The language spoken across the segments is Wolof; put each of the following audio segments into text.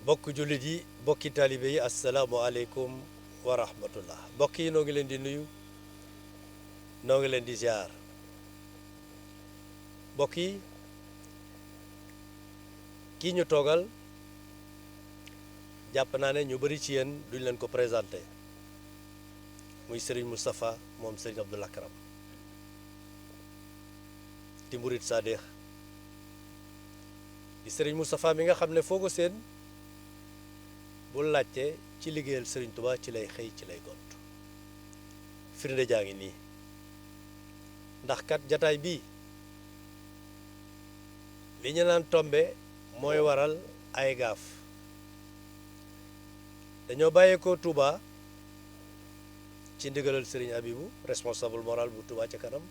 bokk jullit yi bokki taalibe yi asalaamualeykum wa rahmatullah mbokk yi noo ngi leen di nuyu noo ngi leen di ziar mbokk yi kii ñu toogal jàpp naa ne ñu bari ci yéen duñ leen ko présenté muy Serigne Moustapha moom Serigne Abdoul Akram di murit Sadex di Serigne Moustapha mi nga xam ne foo ko seen bu laajte ci liggéeyal Serigne Touba ci lay xëy ci lay gont firnde jaa ngi nii ndax kat jataay bii li ñu naan tombe mooy waral ay gaaf dañoo bàyyeekoo Touba ci ndigalal Serigne Abibou responsable moral bu Touba ca kanam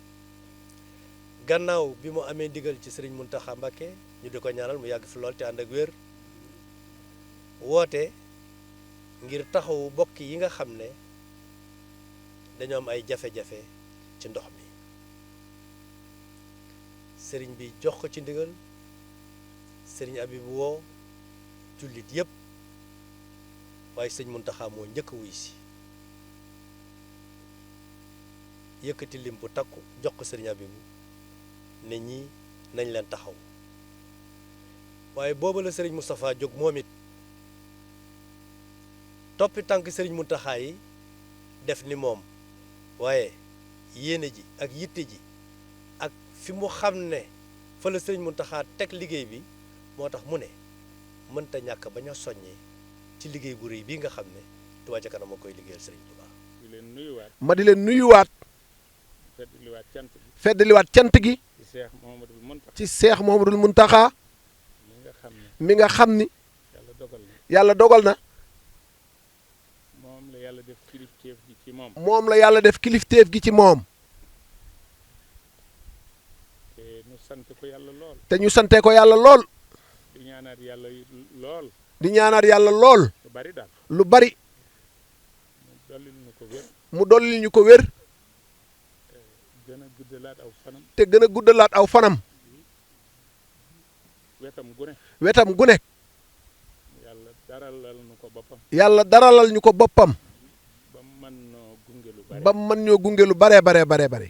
gannaaw bi mu amee ndigal ci Serigne Mountakha Mbacké ñu di ko ñaanal mu yàgg fi lool te ànd ak wér woote ngir taxawu bokk yi nga xam ne dañoo am ay jafe-jafe ci ndox mi Serigne bi jox ko ci ndigal Serigne Abibou woo jullit yépp waaye sëñ Mountakha moo njëkk a wuy si yëkkati lim bu takku jox ko Serigne Abibou ne ñi nañ leen taxaw waaye booba la Serigne Moustapha jóg moom it toppi tànk Serigne Mountakha yi def ni moom waaye yéene ji ak yitte ji ak fi mu xam ne fa la Serigne Mountakha teg liggéey bi moo tax mu ne mënta ñàkk bañ a soññee ci liggéey bu rëy bii nga xam ne Touba ca kanam moo koy liggéeyal Serigne Touba. ma di leen nuyuwaat. feddaliwaat cant gi. ci Seex Muhammadul Mountakha. mi nga xam ni. yàlla dogal na. moom la yàlla def kilifteef gi ci moom. moom la yàlla def kilifteef gi ci moom. te ñu sant ko yàlla lool. te ñu sante ko yàlla lool. di ñaanaat yàlla lool. di ñaanaat yàlla lool. lu bari daal. lu bari. mu dollil ñu ko wér. mu dollil ñu ko wér. gën a guddalaat aw fanam. te gën a guddalaat aw fanam. wetam gu ne. wetam gu ne. yàlla daralal ñu ko boppam. yàlla daralal ñu ko boppam. ba mu mën ñoo gunge lu bari. ba mu mën ñoo gunge lu baree bare.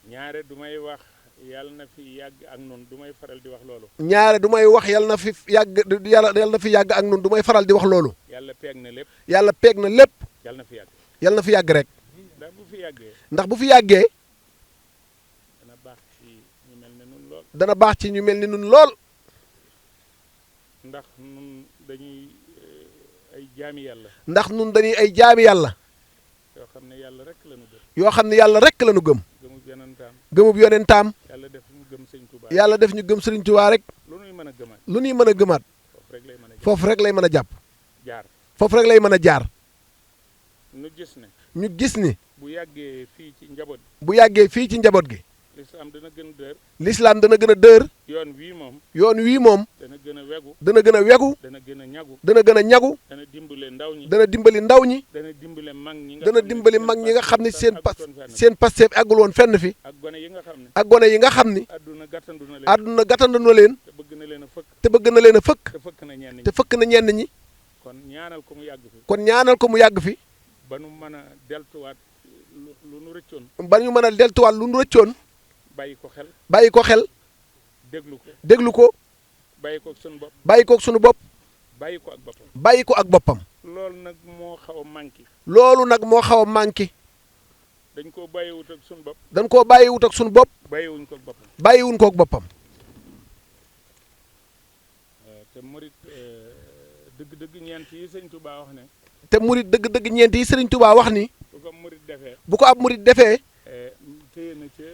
ñaare du may wax yàlla na fi yàgg ak nun du may faral di wax loolu. ñaare du may wax yàlla na fi yàgg yàlla na fi yàgg ak nun du may faral di wax loolu. yàlla peeg na lépp. yàlla peeg na lépp. yàlla na fi yàgg. yàlla na fi yàgg rek. ndax bu fi yàggee. ndax bu fi yàggee. dana baax ci ñu mel ne nun lool. dana baax ci ñu mel ni nun lool. ndax nun dañuy ay jaami yàlla. ndax nun dañuy ay jaami yàlla. yoo xam ne yàlla rek la ñu gëm. yoo xam ne yàlla rek la ñu gëm. gëmub yonentaam. gëmub yonentaam. yàlla def ñu gëm sëñ Touba. yàlla def ñu gëm Serigne Touba rek. lu nuy mën a gëmaat. lu ñuy mën a gëmaat. foofu rek lay mën a jàpp. foofu rek lay mën a jàpp. jaar. foofu rek lay mën a jaar. ñu gis ne. ñu gis ni. bu yàggee fii ci njaboot. bu yàggee fii ci njaboot gi. lislaam dana gën a dër. lislaam dana gën a dër. yoon wii moom. yoon wii moom. dana gën a wegu. dana gën a wegu. dana gën a ñagu. dana gën a ñagu. dana dimbale ndaw ñi. dana dimbali ndaw ñi. dana dimbale mag ñi nga dana dimbali mag ñi nga xam ne seen pasteef àggul woon fenn fi. ak gone yi nga xam ne. ak gone yi nga xam ni. àdduna gàttandu na leen. àdduna gàttandu na leen. te bëgg na leen a fëkk. te bëgg na leen a fëkk. te fëkk na ñenn ñi. te fëkk na ñenn ñi. kon ñaanal ko mu yàgg fi. kon ñaanal ko mu yàgg fi. ba nu mën a deltuwaat lu nu rëccoon. ba ñu mën a deltuwaat lu nu rëccoon. bàyyi ko xel. bàyyi ko xel. déglu ko. déglu ko. bàyyi ko ak sunu bopp. bàyyi ko ak sunu bopp. bàyyi ko ak boppam. bàyyi ko ak boppam. loolu nag moo xaw a manqué. loolu nag moo xaw a manqué. dañ koo bàyyiwut ak sunu bopp. dañ koo bàyyiwut ak sunu bopp. bàyyiwuñ ko ak boppam. bàyyiwuñ ko ak boppam. te murit dëgg-dëgg ñeent yi sëñ Touba wax ne. te murit dëgg-dëgg ñeent yi Serigne Touba wax ni. bu ko murit defee. bu ko ab murit defee. téye na ca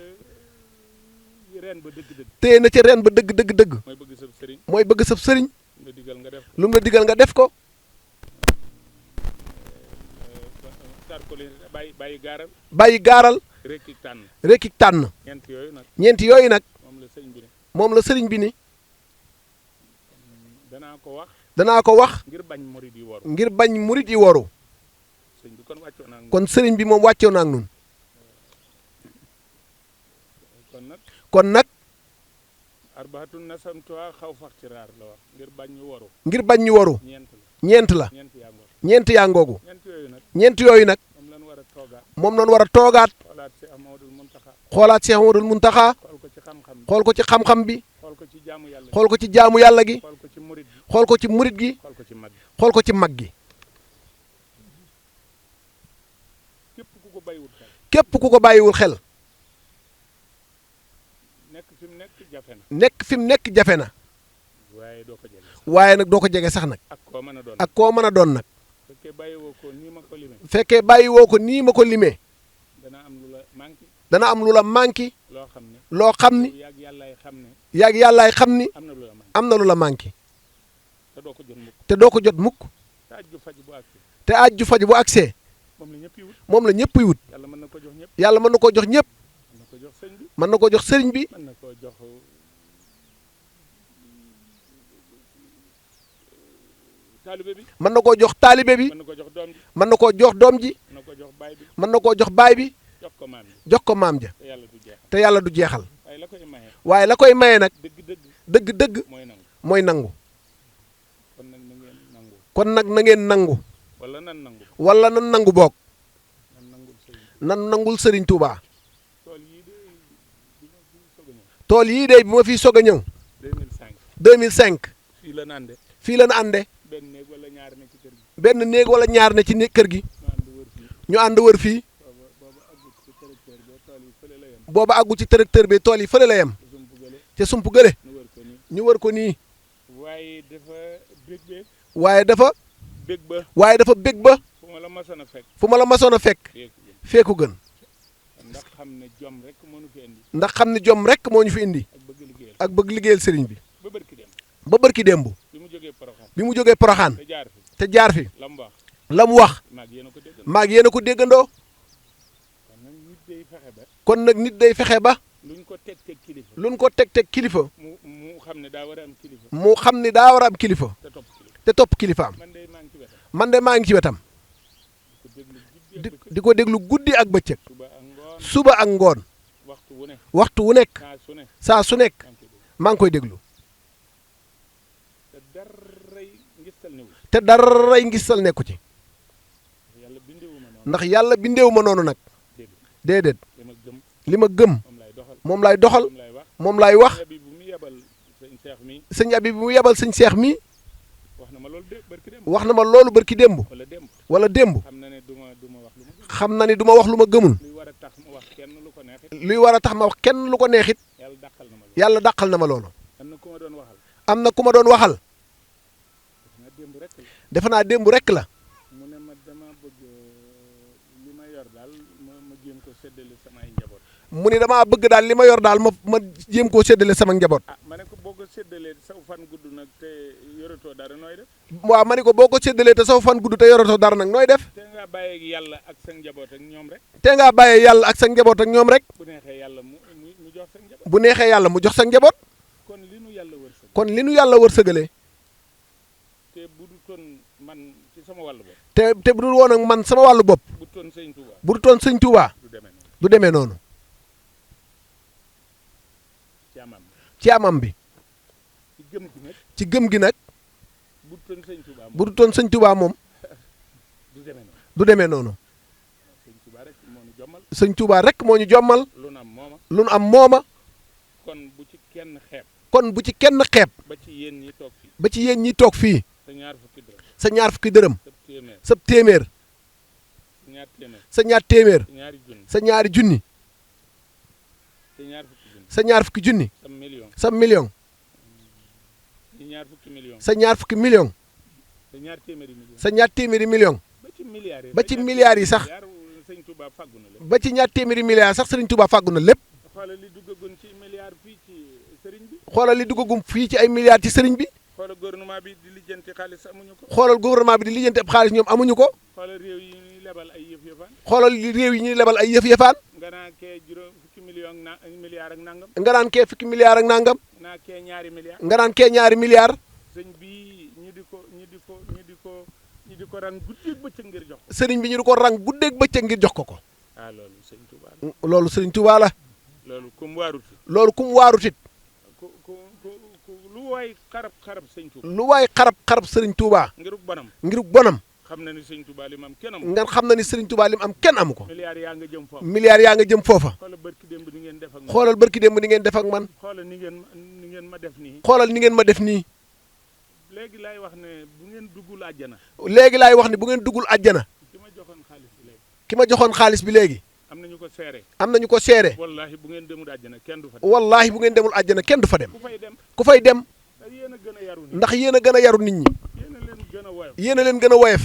ren ba dëgg-dëgg. téye na ca ren ba dëgg. mooy bëgg sëb sëriñ. mooy bëgg sëb sëriñ. lu la digal nga def ko. lu mu la digal nga def ko. tar ko leen bàyyi gaaral. bàyyi gaaral. rekki tànn. rekki tànn. ñeent yooyu nag. ñeent yooyu nag. moom la sëñ bi ne. moom la sëriñ bi ni. danaa ko wax. danaa ko wax. ngir bañ murit yi waru. ngir bañ murit yi waru. sëñ bi kon wàccoo naa kon sëriñ bi moom wàccoo na ak nun kon nag. kon nag. arbaatun nasamtuha xaw faxtiraar la wax ngir bañ ñu waru. ngir bañ ñu waru. ñeent la ñeent yaa ngoogu. ñeent ñeent yooyu yooyu nag. nag. moom lañ war a toogaat. moom lañ war a toogaat. xoolaat Cheikh Amadou Muntaxa. xoolaat Cheikh Amadou Muntaxa. xool ko ci xam-xam bi. xool ko ci xam-xam bi. xool ko ci jaamu yàlla gi. xool ko ci jaamu yàlla gi. xool ko ci murit gi. xool ko ci murit gi. xool ko ci mag gi. xool ko ci mag gi. képp ku ko bàyyiwul xel. képp ku ko bàyyiwul xel. nekk fi mu nekk jafe na. nekk fi mu nekk jafe na. waaye doo ko jege. waaye nag doo ko jege sax nag. ak koo mën a doon. ak koo mën a doon nag. fekkee bàyyiwoo ko nii ma ko limee. fekkee bàyyiwoo ko nii ma ko limee. dana am lu la manqué. dana am lu la manqué. loo xam ne. loo xam ni. yàgg yàllaay xam ne. yàgg yàllaay xam ni. am na lu la manqué. am na lu la manqué. te doo ko jot mukk. te doo ko jot mukk. te aaj ju faj bu àgg. te aaj ju faj bu agsee. moom la ñëpp yi wut. moom la ñëpp yi wut. yàlla mën na ko jox ñëpp. yàlla mën na koo jox ñëpp. mën na ko jox sëñ bi. mën na koo jox sëriñ bi. mën na koo jox taalibe bi. mën na koo jox taalibe bi. mën na ko jox doom ji. mën na koo jox doom ji. mën na ko jox baay bi. mën na koo jox baay bi. jox ko maam ji. jox ko maam ja. te yàlla du jeexal. te yàlla du jeexal. waaye la koy maye. waaye la koy maye nag. dëgg-dëgg. dëgg-dëgg. mooy nangu. mooy nangu. kon nag na ngeen nangu. kon nag na ngeen nangu. wala nan nangu. wala nan nangu boog. nan nangul sëñ bi. nan nangul sëriñ Touba. tool yii de bi ma fi soog a ñëw. tool yii de bi ma fiy soog a ñëw. 2005. 2005. fii la naan de. fii la ñu ànde. benn néeg wala ñaar ne ci kër gi. benn néeg wala ñaar ne ci kër gi. ñu ànd wër fii. ñu ànd wër fii. booba àggu ci tracteur bi tool yi fële la yem. booba àggu ci tracteur bi tool yi fële la yem. te sump gële. te sump gële. ñu wër ko nii. ñu wër ko nii. waaye dafa bég bee. waaye dafa. bég ba. waaye dafa bég ba. fu ma la masoon a fekk. fu ma la masoon a fekk. feeku gën. ndax xam ne jom rek moo ñu fi indi. ndax xam ne jom rek moo ñu fi indi. ak bëgg liggéeyal. ak bëgg liggéeyal sëriñ bi. ba bërki dem. ba bërki démb. bi mu jógee Poroxaan. bi mu jógee Poroxaan. te jaar fi. te jaar fi. la mu wax. la mu wax. maag yéen a ko dégg. maag yéen a ko déggandoo. kon nag nit day fexe ba. kon nag nit day fexe ba. luñ ko teg kilifa. luñ ko teg kilifa. mu xam ne daa war a am kilifa. mu xam ni daa war a am kilifa. te topp kilifa. te topp kilifaam. man de maa ngi ci wetam. man de maa ngi ci wetam. di ko déglu guddi ak bëccëg. suba ak ngoon. waxtu wu ne. waxtu wu nekk. saa su ne. saa su nekk. maa ngi koy déglu. te daray ngistal newu. te daray ngistal nekku ci. yàlla bindeewu ma noonu. ndax yàlla bindeewu ma noonu nag. déedéet. li ma gëm. li ma gëm. moom laay moom laay doxal. doxal. moom laay wax. moom laay wax. sëñ Abi bu mu yebal sëñ Seex mi. sëñ Abi bu mu yebal sëñ Seex mi. wax na ma loolu barki démb. wax na ma loolu barki démb. wala démb. wala démb. xam na ne du ma wax lu ma gëm. xam na ni du ma wax lu ma gëmul. luy war a tax ma wax kenn lu ko neexit. luy war a tax ma wax kenn lu ko neexit. yàlla dàqal na ma loolu. yàlla dàqal na ma loolu. am na ku ma doon waxal. am na ku ma doon waxal. démb rek la. defe naa démb rek la. mu ne ma dama bëgg li ma yor daal ma jéem ko séddale samay njaboot. mu ni damaa bëgg daal li ma yor daal ma jéem koo séddale sama njaboot. ah ma ne ko boo ko séddalee saw fan gudd nag te yoratoo dara nooy def. waaw ma ne ko boo ko séddalee te saw fan gudd te yoratoo dara nag nooy def. te ngaa bàyyi yàlla ak sa njaboot ak ñoom rek. te ngaa bàyyee yàlla ak sa njaboot ak ñoom rek. bu neexee yàlla mu jox sa njaboot. bu neexee yàlla mu jox sa njaboot. kon li nu yàlla wërsëg. kon li nu yàlla wërsëgalee. te bu du toon man ci sama wàllu bopp. te bu dul woon ak man sama wàllu bopp. bu toon sëñ Touba. bu du toon sëñ Touba. du demee noonu. ci amam bi. ci gëm gi nag. ci gëm gi nag. bu du toon sëñ Touba moom. bu du toon sëñ Touba moom. du demee noonu. sëñ Touba rek moo ñu jommal. sëñ Touba rek moo ñu jommal. lu nu am mooma. lu nu am mooma. kon bu ci kenn xeeb. kon bu ci kenn xeeb. ba ci yéen ñi toog fii. ba ci yéen ñi toog fii. sa ñaar fukki dërëm. sa ñaar fukki dërëm. sa sa téeméer. téeméer. sa ñaar téeméer. ñaari junni. sa ñaari junni. sa ñaar fukki junni. sa ñaar fukki junni. sa million. sa million. sa ñaar fukki million. sa ñaar fukki million. sa ñaar téeméeri million. sa ñaar téeméeri million. ba ci milliards yi. ba ci milliards yi sax. sëñ Touba fàggu na lépp. ba ci ñaar téeméeri milliards sax sëriñ Touba fàggu na lépp. xoolal li duggagun ci milliards fii ci sëriñ bi. xoolal li duggagum fii ci ay milliards ci sëriñ bi. xoolal gouvernement bi di lijjanti xaalis amuñu ko. xoolal gouvernement bi di lijjanti ab xaalis ñoom amuñu ko. xoolal réew yi ñuy lebal ay yëf-yëfaan. xoolal réew yi ñuy lebal ay yëf-yëfaan. nga naan kee juróom fukki million milliards ak nangam. nga naan kee fukki milliards ak nangam. naa kee ñaari milliards. nga naan kee ñaari milliards. sëñ bi ñu di ko rang guddeeg bëccëg ngir jox ko. sëriñ bi ñu di ko rang guddeeg bëccëg ngir jox ko ko. ah loolu sëñ Touba la. loolu sëriñ Touba la. loolu kum waarut. loolu kum waarut it. ku waay xarab sëñ Touba. lu waay xarab sëriñ Touba. ngiruk bonam. xam na ni sëñ Touba li mu am kenn amu ko. nga xam na ni sëriñ Touba li mu am kenn amu ko. milliards yaa nga jëm foofa. milliards yaa nga jëm foofa. xoolal barki démb ni ngeen def ak man. xoolal barki démb ni ngeen def ak man. xoolal ni ngeen ma def nii. xoolal ni ngeen ma def nii. léegi laay wax ne bu ngeen duggul àjjana. léegi laay wax ne bu ngeen duggul àjjana. ki ma joxoon xaalis bi léegi. am nañu ko seere. am nañu ko seere. wallaahi bu ngeen demul àjjana kenn du fa dem. wallaahi bu ngeen demul àjjana kenn du fa dem. ku fay dem. ndax yéen a gën a yaru nit ñi. yéen a leen gën a woyof.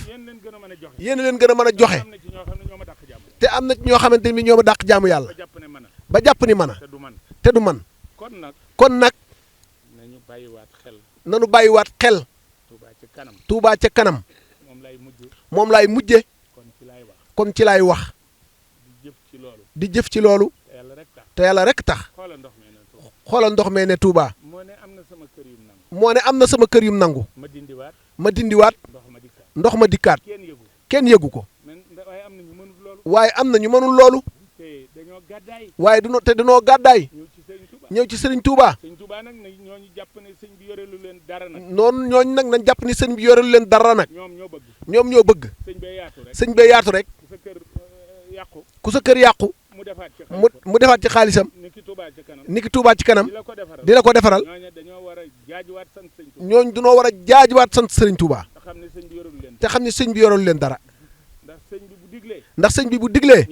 yéen a leen gën a mën a joxe. te am na ci ñoo xamante ni ñoo ma dàq jaamu yàlla. ba jàpp ni mën a. te du man. kon nag. nañu bàyyiwaat xel. nanu bàyyiwaat xel. Touba ca kanam. moom laay mujje. kon ci laay wax. di jëf ci loolu. te yàlla rek tax. xoolal ndox mee ne Touba. moo ne am na sama kër yum nangu. ma dindiwaat. ndox ma dikkaat. kenn yëgu ko. waaye am na ñu mënul loolu. waaye dañoo gàddaay. ñëw ci Serigne Touba. noonu ñooñu nag nañ jàpp ni sëñ bi yorelu leen dara nag. ñoom ñoo bëgg. sëñ bee yaatu rek. ku sa kër yàqu. mu defaat ci xaalisam. niki Touba ci kanam. di la ko defaral. ñooñu dañoo war a jaajuwaat sant Serigne Touba. te xam ne sëñ bi yorelu leen dara. ndax sëñ bi bu diglee.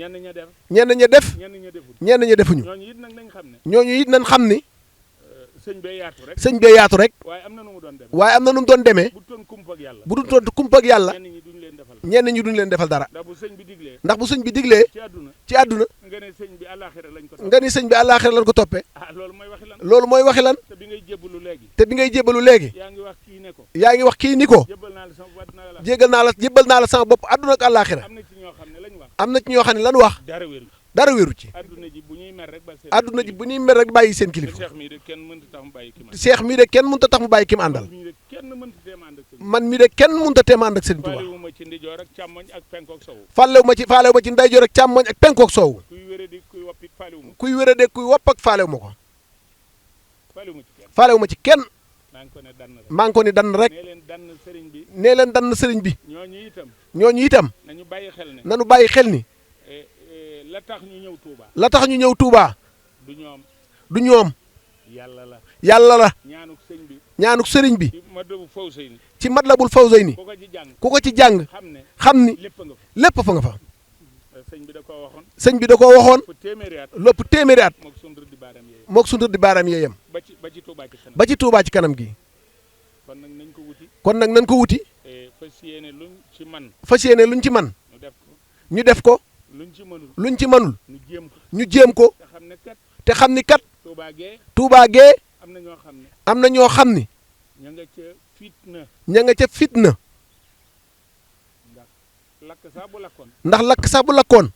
ñenn ña def. ñenn ña defuñu. ñooñu it nañ xam ni. sëñ bee yaatu rek. waaye am na nu mu doon demee. bu du toon kumpa ak yàlla. ñenn ñi duñ leen defal dara. ndax bu sëñ bi diglee. ci àdduna. nga ni sëñ bi àllaaxira lañ ko toppee. loolu mooy waxi lan. te bi ngay jébbalu léegi. yaa ngi wax kii ni ko. jébbal naa la sama bopp àdduna ak àllaaxira. am na ci ñoo xam ne lan wax. dara wéru ci. àdduna ji bu ñuy mer rek bàyyi seen kilifa. seex mii de kenn mënut a tax mu bàyyi ki mu àndal. man mii de kenn mënut a teem ànd ak Serigne Touba. faalewu ma ci ndeyjoor ak càmmoñ ak penkook soowu. kuy wérade kuy wopp ak faalewu ma ko. faalewu ma ci kenn. maa ngi ko ni dann rek. nee leen dann sëriñ bi. ñooñu itam. nañu bàyyi xel ni. la tax ñu ñëw Touba. du ñoom. yàlla la. ñaanuk sëriñ bi. ci Matlabul Fawzayni. ku ko ci jàng. xam ni lépp fa nga fa. sëñ bi da koo waxoon. lépp téeméeri at. mook sunu rëddi baaraam yeeyam. ba ci Touba ci kanam gi. kon nag nañ ko wuti. fas yéene luñ ci man. ñu def ko. luñ ci mënul. ñu jéem ko. te xam ni kat. Touba gee. am na ñoo xam ni. ña nga ca fitna. ndax lakk sax bu lakkoon.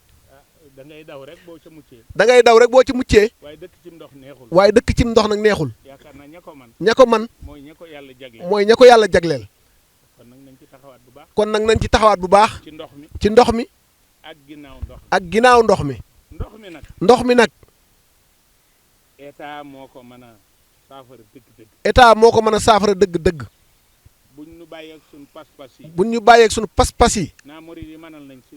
da ngay daw rek boo ca muccee. waaye dëkk cim ndox nag neexul. ña ko man. mooy ña ko yàlla jagleel. kon nag nañ ci taxawaat bu baax. ci ndox mi. ak ginnaaw ndox mi. ndox mi nag. état moo ko mën a saafara dëgg-dëgg. état moo ko mën a saafara dëgg-dëgg. buñ ñu bàyyeeg suñu pas-pas yi. buñ ñu bàyyeeg suñu pas-pas yi. naan murid yi mënal nañ si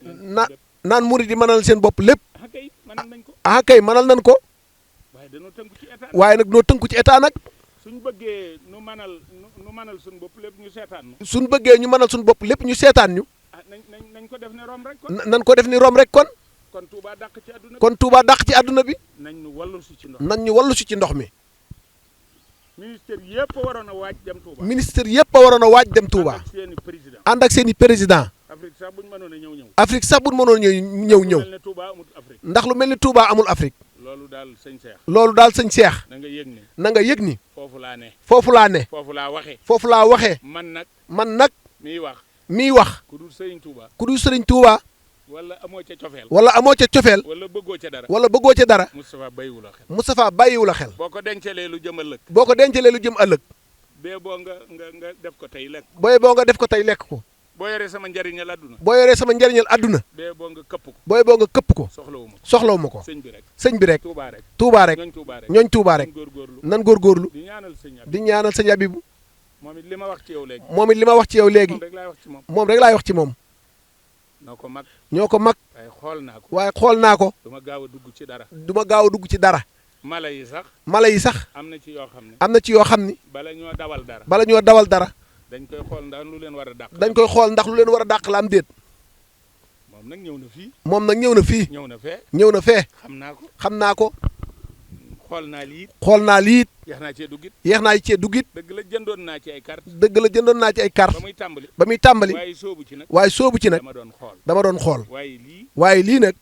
naan murid yi mënal seen bopp lépp. kay mënal nañ ko. Kay mënal nañ ko. waaye dañoo tënku ci état. waaye nag noo tënku ci état nag. suñ bëggee nu mënal suñu bopp lépp ñu seetaan ñu. suñ bëggee ñu mënal suñu bopp lépp ñu seetaan ñu. nañ ko def ni Rome rek kon. nañ ko def ni Rome rek kon. kon Touba dàq ci àdduna bi. kon Touba dàq ci àdduna bi. nañ ñu wallu si ci ndox. nañ ñu wallu si ci ndox mi. ministère yëpp a waroon a waaj dem Touba. ministère yëpp a waroon a waaj dem Touba. ànd ak seen i président. Afrique sax buñ mënoon a ñëw. Afrique sax buñ mënoon ñëw. ndax lu mel ni Touba amul Afrique. loolu daal sëñ Cheikh. loolu daal sëñ Cheikh. na nga yëg ni. na nga yëg ni. foofu laa ne. foofu laa ne. foofu laa waxee. foofu laa waxee. man nag. miy wax. ku dul Sëriñ Touba. ku dul Sëriñ Touba. wala amoo ca cofeel. wala bëggoo ca dara. Moustapha bàyyiwu la xel. boo ko dencalee lu jëm ëllëg. bee boo nga def ko tey lekk ko. boo yoree sama njariñal adduna. boo yoree sama njariñal adduna. bee boo nga këpp ko. booy boo nga këpp ko. soxlawu ma ko. sëñ bi rek. Touba rek. Touba rek. ñooñ Touba rek. nan góorgóorlu. di ñaanal sëñ Abibu. moom it li ma wax ci yow léegi. moom rek laay wax ci moom. ñoo ko mag. waaye xool naa ko. du ma gaaw a dugg ci dara. ci dara. mala yi sax. am na ci yoo xam ni. bala ñoo dawal dara. dañ koy xool ndax lu leen war a dàq. La am déet. moom nag ñëw na fii. ñëw na fee. xam naa ko. xool naa lii. yeex naa cee duggit. dëgg la jëndoon naa ci ay carte. ba muy tàmbali. waaye soobu ci nag. dama doon xool. waaye lii nag.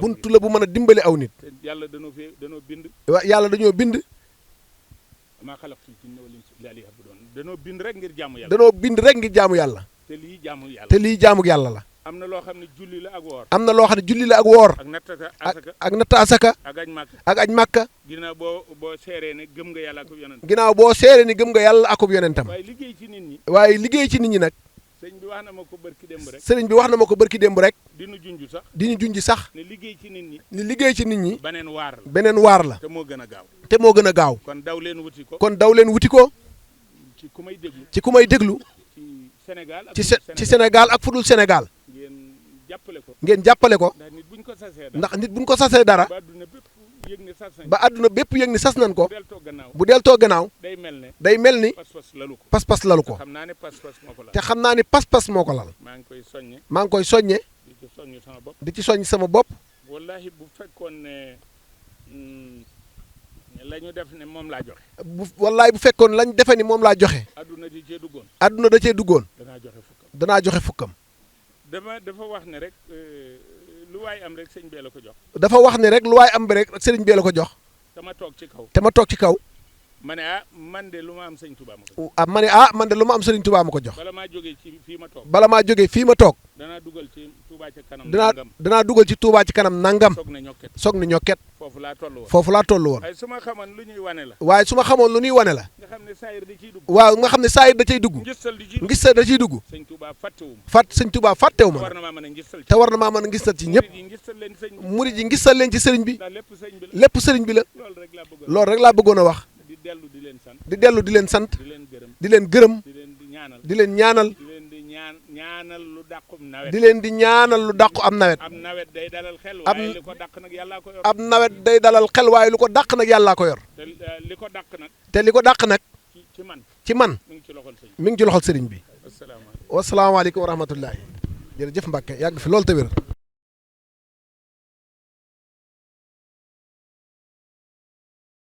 buntu la bu mën a dimbale aw nit. yàlla dañoo bind. yàlla dañoo bind. maa xalaqtul jinna wal insa illa liya'budun. danoo bind rek ngir jaamu yàlla. te lii jaamu yàlla la. am na loo xam ne julli la ak woor. ak natt asaka. ak aj màkka. ginnaaw boo seeree ne gëm nga yàlla akub yonentam. waaye liggéey ci nit ñi nag. sëriñ bi wax na ma ko bërki démb rek. di ñu junj sax. ne liggéey ci nit ñi. beneen waar la. te moo gën a gaaw. kon daw leen wuti ko. ci ku may déglu. ci Sénégal ak fudul Sénégal. ngeen jàppale ko. ndax nit buñ ko sasee dara. ba àdduna bépp yëg ni sas nañ ko. bu deltoo gannaaw. day mel ni. pas-pas lalu ko. te xam naa ni pas-pas moo ko lal. maa ngi koy soññe. di ci soññ sama bopp. wallahi bu fekkoon ne la ñu def ne moom laa joxe. bu fekkoon lañ defe ni moom laa joxe. adduna da cee duggoon. danaa joxe fukkam. dafa wax ne rek lu waay am rek sëriñ bee la ko jox. Sëriñ bee la ko jox. te ma toog ci kaw. ma ne man de lu ma am sëriñ Touba ma ko jox. man de lu ma am sëriñ Touba ma ko jox. bala maa jógee fii ma toog. danaa dugal ci Touba ci kanam. danaa dugal ci Touba ci kanam nangam. soog na ñokket. foofu laa toll woon. waaye su ma xamoon lu ñuy wane la. nga xam ne saayir da ciy dugg. ngistal da ciy dugg. sëñ Touba fàttewu ma. te war na maa mën a ngistal ci ñëpp. murid yi ngistal leen ci sëriñ bi. lépp sëriñ bi la. loolu rek laa bëggoon a wax. di dellu di leen sant. di leen gërëm. di leen ñaanal. di leen di ñaanal lu dàqu am nawet. am nawet day dalal xel waaye li ko dàq nag yàllaa ko yor. am nawet day dalal xel waaye lu ko dàq nag yàllaa ko yor. te li ko dàq nag. ci man mi ngi ci loxol sëriñ bi. wasalaamaaleykum wa rahmatullahi. jërëjëf Mbacke yàgg fi loolu te wér.